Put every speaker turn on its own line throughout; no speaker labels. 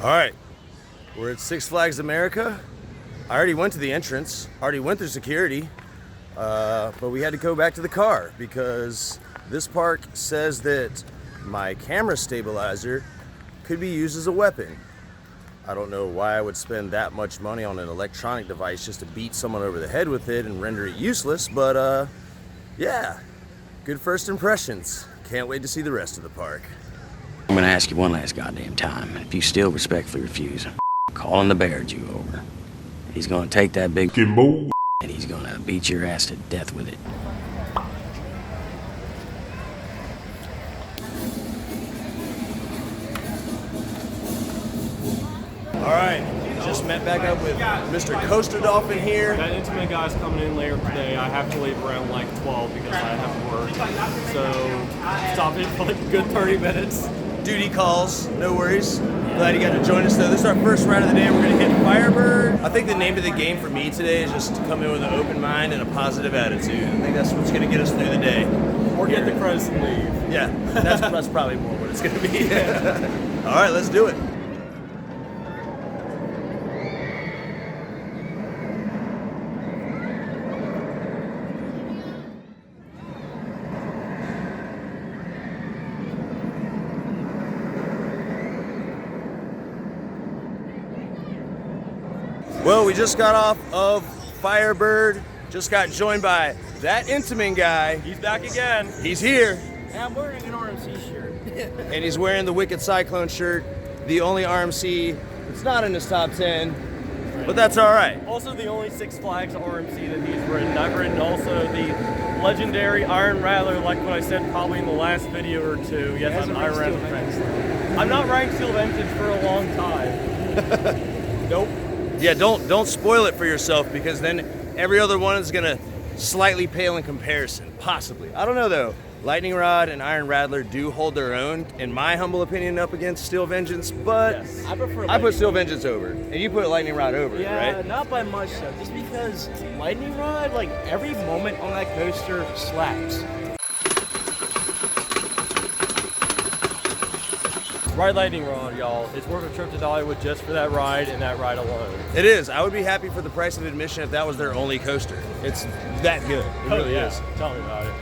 All right, we're at Six Flags America. I already went to the entrance, already went through security, but we had to go back to the car because this park says that my camera stabilizer could be used as a weapon. I don't know why I would spend that much money on an electronic device just to beat someone over the head with it and render it useless, but yeah, good first impressions. Can't wait to see the rest of the park.
I'm gonna ask you one last goddamn time. If you still respectfully refuse, I'm calling the bear Jew over. He's gonna take that big Kimbo and he's gonna beat your ass to death with it.
All right, just met back up with Mr. Coaster Dolphin here.
That Intimate guy's coming in later today. I have to leave around like 12 because I have to work. So stop it for like a good 30 minutes.
Duty calls, no worries. Glad you got to join us though. This is our first ride of the day. We're gonna hit Firebird. I think the name of the game for me today is just to come in with an open mind and a positive attitude. I think that's what's gonna get us through the day.
Or get the credits and leave.
Yeah, that's probably more what it's gonna be. All right, let's do it. Well, we just got off of Firebird, just got joined by that Intamin guy.
He's back again.
He's here.
And I'm wearing an RMC shirt.
And he's wearing the Wicked Cyclone shirt, the only RMC that's not in his top 10, but that's all right.
Also the only Six Flags RMC that he's ridden. I've ridden also the legendary Iron Rattler, like what I said probably in the last video or two. Yes, I'm Iron Rattler. I'm not riding Steel Vintage for a long time. Nope.
Yeah, don't spoil it for yourself because then every other one is gonna slightly pale in comparison, possibly. I don't know though. Lightning Rod and Iron Rattler do hold their own, in my humble opinion, up against Steel Vengeance, but
Yes, I
I put Steel Vengeance over, and you put Lightning Rod over,
Yeah,
right?
not by much though. Just because Lightning Rod, like every moment on that coaster slaps.
Ride Lightning Rod, y'all. It's worth a trip to Dollywood just for that ride and that ride alone.
It is. I would be happy for the price of admission if that was their only coaster. It's that good. It really is.
Tell me about it.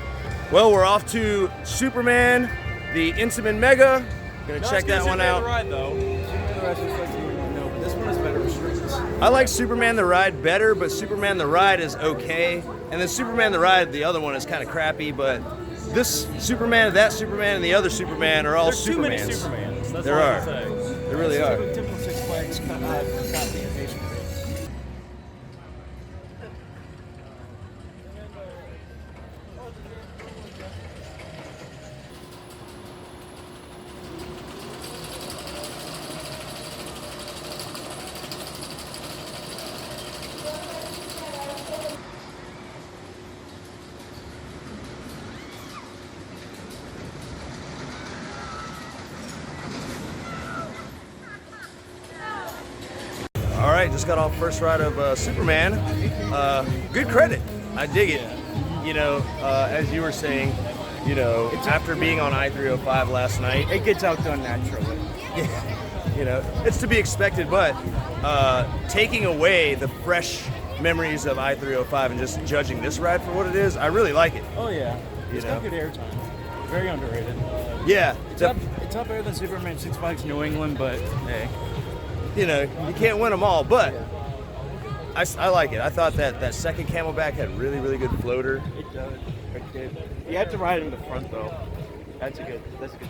Well, we're off to Superman, the Intamin Mega. Gonna
No,
check
it's
that
good
one
Superman
out.
the ride though.
Superman the Ride is like no, but this one has better restraints.
I like Superman the Ride better, but Superman the Ride is okay. And then Superman the Ride, the other one is kind of crappy, but this Superman, that Superman, and the other Superman are all
There's too many
Supermans.
Supermans. That's
There
all I
are.
can say.
They really are.
Typical Six Flags copy.
All right, just got off first ride of Superman. Good credit. I dig it. You know, as you were saying, you know, after being on I-305 last night,
It gets outdone naturally.
you know, it's to be expected, but taking away the fresh memories of I-305 and just judging this ride for what it is, I really like it.
Oh yeah,
You
it's
know?
got good airtime. Very underrated.
Yeah,
It's not better than Superman Six Flags New England, but hey.
you know, you can't win them all, but I like it. I thought that second Camelback had really good floater.
It does. It did. You have to ride in the front though. That's a good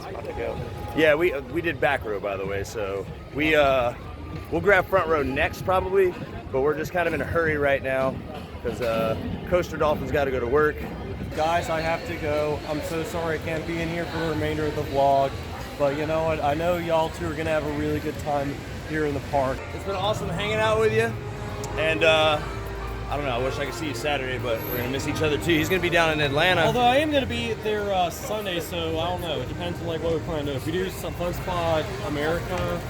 spot to go.
Yeah, we did back row, by the way, so we'll grab front row next probably, but we're just kind of in a hurry right now because Coaster Dolphin's got to go to work.
Guys, I have to go. I'm so sorry I can't be in here for the remainder of the vlog. But you know what? I know y'all two are going to have a really good time here in the park.
It's been awesome hanging out with you, and I don't know, I wish I could see you Saturday, but we're going to miss each other too. He's going to be down in Atlanta.
Although I am going to be there Sunday, so I don't know. It depends on like what we plan to do. If we do some Fun Spot America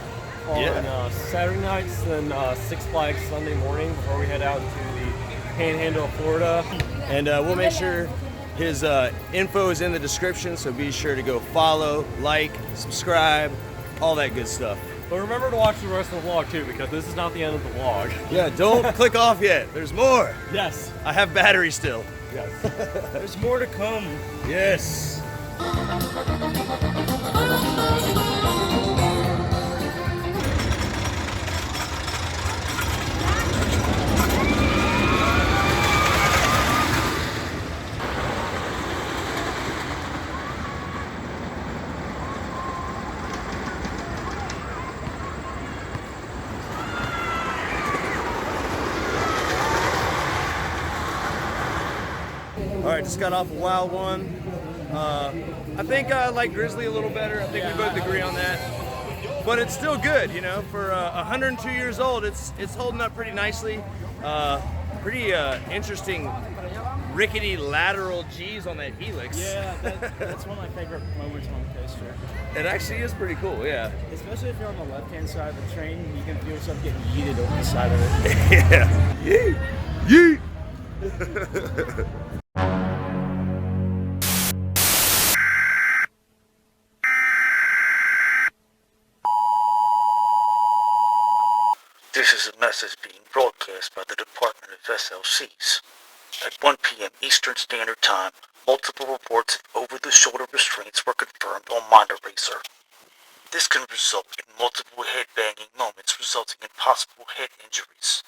on Saturday nights, then Six Flags Sunday morning before we head out into the Panhandle of Florida.
And we'll make sure his info is in the description, so be sure to go follow, like, subscribe, all that good stuff.
But remember to watch the rest of the vlog too, because this is not the end of the vlog.
Yeah, don't click off yet. There's more.
Yes.
I have battery still.
Yes.
There's more to come.
Yes. All right, just got off a wild one. I think I like Grizzly a little better. I think we both agree on that. But it's still good, you know. For 102 years old, it's holding up pretty nicely. Pretty interesting rickety lateral G's on that helix.
Yeah, that's one of my favorite moments on the coaster.
It actually is pretty cool, yeah.
Especially if you're on the left-hand side of the train, you can feel yourself getting yeeted over the side of it.
Yeah. Yeet. Yeet.
This is a message being broadcast by the Department of SLCs. At 1 p.m. Eastern Standard Time, multiple reports of over-the-shoulder restraints were confirmed on Minor Racer. This can result in multiple head-banging moments resulting in possible head injuries.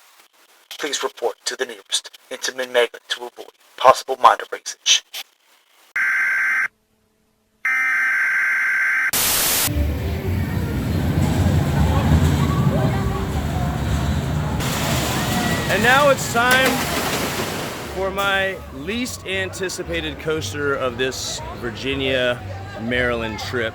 Please report to the nearest Intamin Mega to avoid possible minor raceage.
And now it's time for my least anticipated coaster of this Virginia, Maryland trip.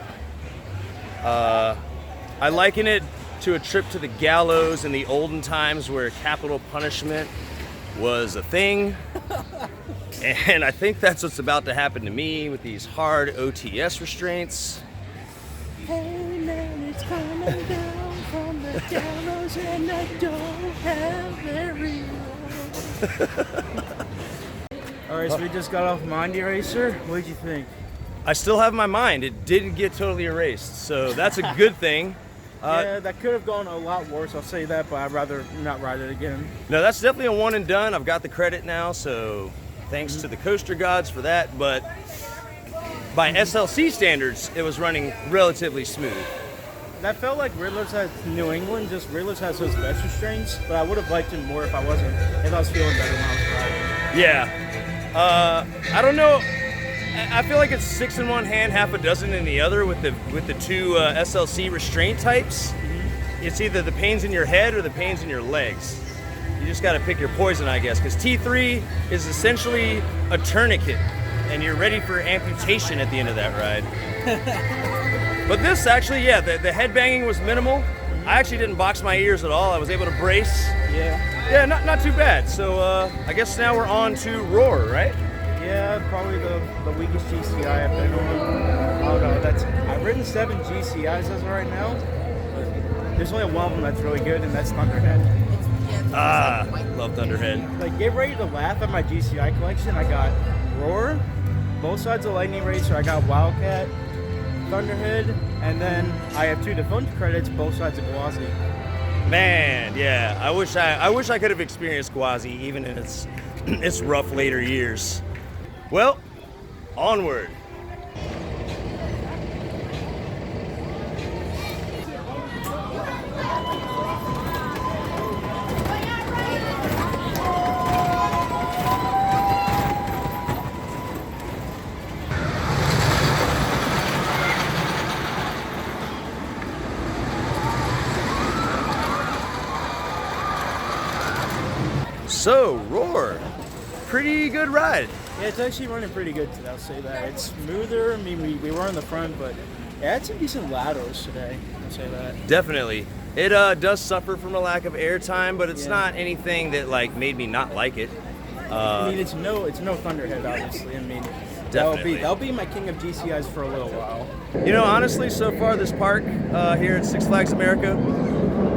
I liken it to a trip to the gallows in the olden times where capital punishment was a thing. And I think that's what's about to happen to me with these hard OTS restraints.
Hey man, it's coming down from the gallows and I don't have very long. Alright, so we just got off Mindy Racer. What did you think?
I still have my mind. It didn't get totally erased, so that's a good thing.
Yeah, that could have gone a lot worse, I'll say that, but I'd rather not ride it again.
No, that's definitely a one and done. I've got the credit now, so thanks to the coaster gods for that. But by SLC standards, it was running relatively smooth.
That felt like Riddler's has New England, just Riddler's has those best restraints, but I would have liked it more if I was feeling better when I was riding.
Yeah. I don't know. I feel like it's 6 in one hand, half a dozen in the other with the two SLC restraint types. It's either the pains in your head or the pains in your legs. You just got to pick your poison, I guess, because T3 is essentially a tourniquet, and you're ready for amputation at the end of that ride. But this actually, yeah, the head banging was minimal. I actually didn't box my ears at all. I was able to brace. Yeah, not too bad. So I guess now we're on to Roar, right?
Yeah, probably the weakest GCI I've been on. Oh no, I've ridden 7 GCIs as of right now, but there's only one of them that's really good, and that's Thunderhead.
Ah, love Thunderhead.
Like, get ready to laugh at my GCI collection. I got Roar, both sides of Lightning Racer. I got Wildcat, Thunderhead, and then I have 2 defunct credits, both sides of Gwazi.
Man, yeah, I wish I could have experienced Gwazi even in its rough later years. Well, onward. So, Roar, pretty good ride.
Yeah, it's actually running pretty good today, I'll say that. It's smoother. I mean, we were in the front, but it had some decent laterals today, I'll say that.
Definitely. It does suffer from a lack of airtime, but it's not anything that like made me not like it.
I mean, it's no Thunderhead, obviously. I mean,
Definitely.
that'll be my king of GCIs for a little while.
You know, honestly, so far this park here at Six Flags America,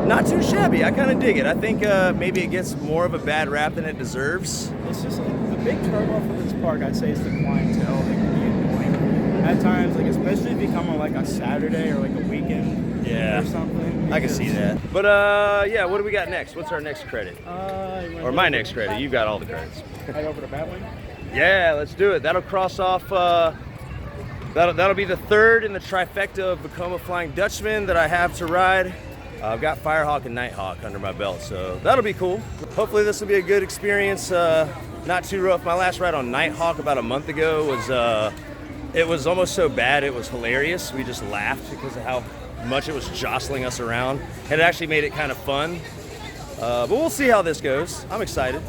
not too shabby. I kind of dig it. I think maybe it gets more of a bad rap than it deserves.
It's just the big turnoff of this park, I'd say, is the clientele. They can be annoying at times, like especially if you come on like a Saturday or like a weekend.
Yeah.
or something.
I can see that. But yeah, what do we got next? What's our next credit? Or my next credit? You've got all the credits.
Head over to Batwing.
Yeah, let's do it. That'll cross off. That'll be the third in the trifecta of Vekoma Flying Dutchman that I have to ride. I've got Firehawk and Nighthawk under my belt, so that'll be cool. Hopefully this will be a good experience. Not too rough. My last ride on Nighthawk about a month ago was it was almost so bad it was hilarious. We just laughed because of how much it was jostling us around. It actually made it kind of fun. But we'll see how this goes. I'm excited.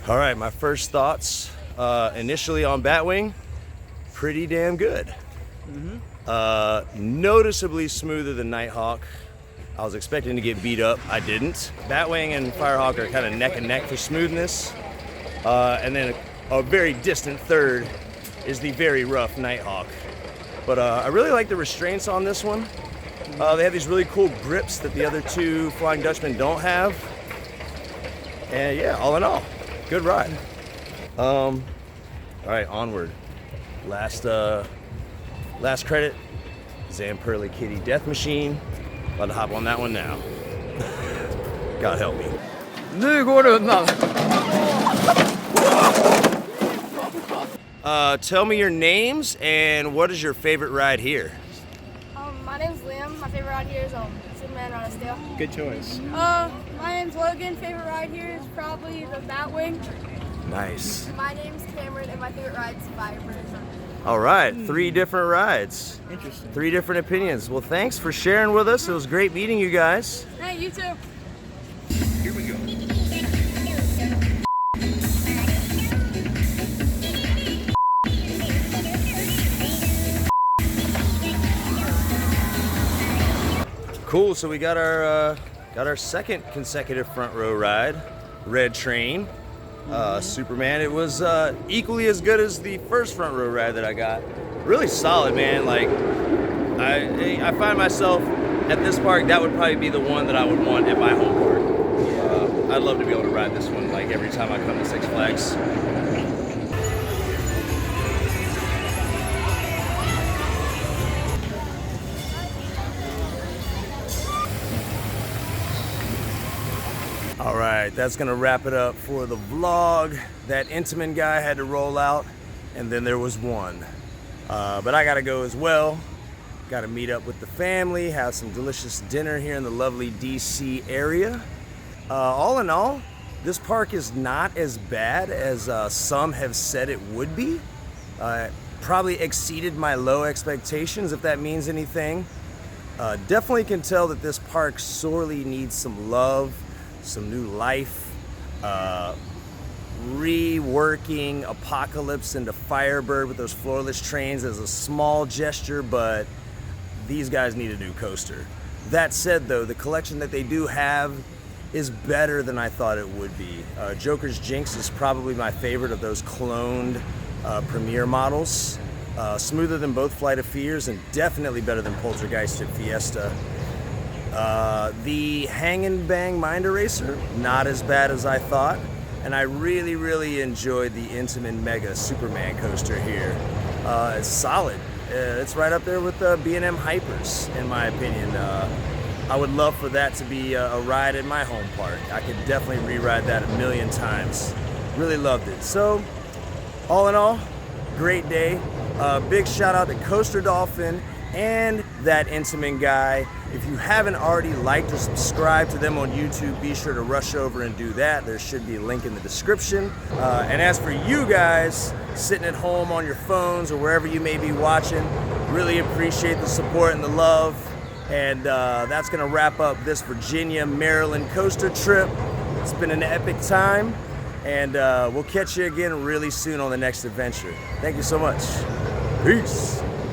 All right, my first thoughts initially on Batwing, pretty damn good. Noticeably smoother than Nighthawk. I was expecting to get beat up, I didn't. Batwing and Firehawk are kind of neck and neck for smoothness. And then a very distant third is the very rough Nighthawk. But I really like the restraints on this one. They have these really cool grips that the other two Flying Dutchmen don't have. And yeah, all in all, good ride. All right, onward. Last credit, Zamperla Kitty Death Machine. About to hop on that one now. God help me.
Nu går det undan.
Tell me your names and what is your favorite ride here?
My name's Liam. My favorite ride here is Superman on a Steel.
Good choice.
My name's Logan. Favorite ride here is probably the Batwing.
Nice.
My name's Cameron, and my favorite ride's Firebird.
All right, 3 different rides.
Interesting.
3 different opinions. Well, thanks for sharing with us. It was great meeting you guys.
Hey, you too.
Here we go.
Cool, so we got our second consecutive front row ride, Red Train, Superman. It was equally as good as the first front row ride that I got. Really solid, man. Like, I find myself at this park, that would probably be the one that I would want at my home park. I'd love to be able to ride this one like every time I come to Six Flags. All right, that's gonna wrap it up for the vlog. That Intamin guy had to roll out, and then there was one. But I gotta go as well. Gotta meet up with the family, have some delicious dinner here in the lovely DC area. All in all, this park is not as bad as some have said it would be. Probably exceeded my low expectations, if that means anything. Definitely can tell that this park sorely needs some love, some new life, reworking Apocalypse into Firebird with those floorless trains as a small gesture, but these guys need a new coaster. That said though, the collection that they do have is better than I thought it would be. Joker's Jinx is probably my favorite of those cloned Premier models. Smoother than both Flight of Fears and definitely better than Poltergeist and Fiesta. The Hang and Bang Mind Eraser, not as bad as I thought. And I really, really enjoyed the Intamin Mega Superman coaster here. It's solid. It's right up there with the B&M Hypers, in my opinion. I would love for that to be a ride at my home park. I could definitely re-ride that a million times. Really loved it. So, all in all, great day. Big shout out to Coaster Dolphin and that Intamin guy. If you haven't already liked or subscribed to them on YouTube, be sure to rush over and do that. There should be a link in the description. And as for you guys sitting at home on your phones or wherever you may be watching, really appreciate the support and the love. And that's gonna wrap up this Virginia, Maryland coaster trip. It's been an epic time, and we'll catch you again really soon on the next adventure. Thank you so much. Peace.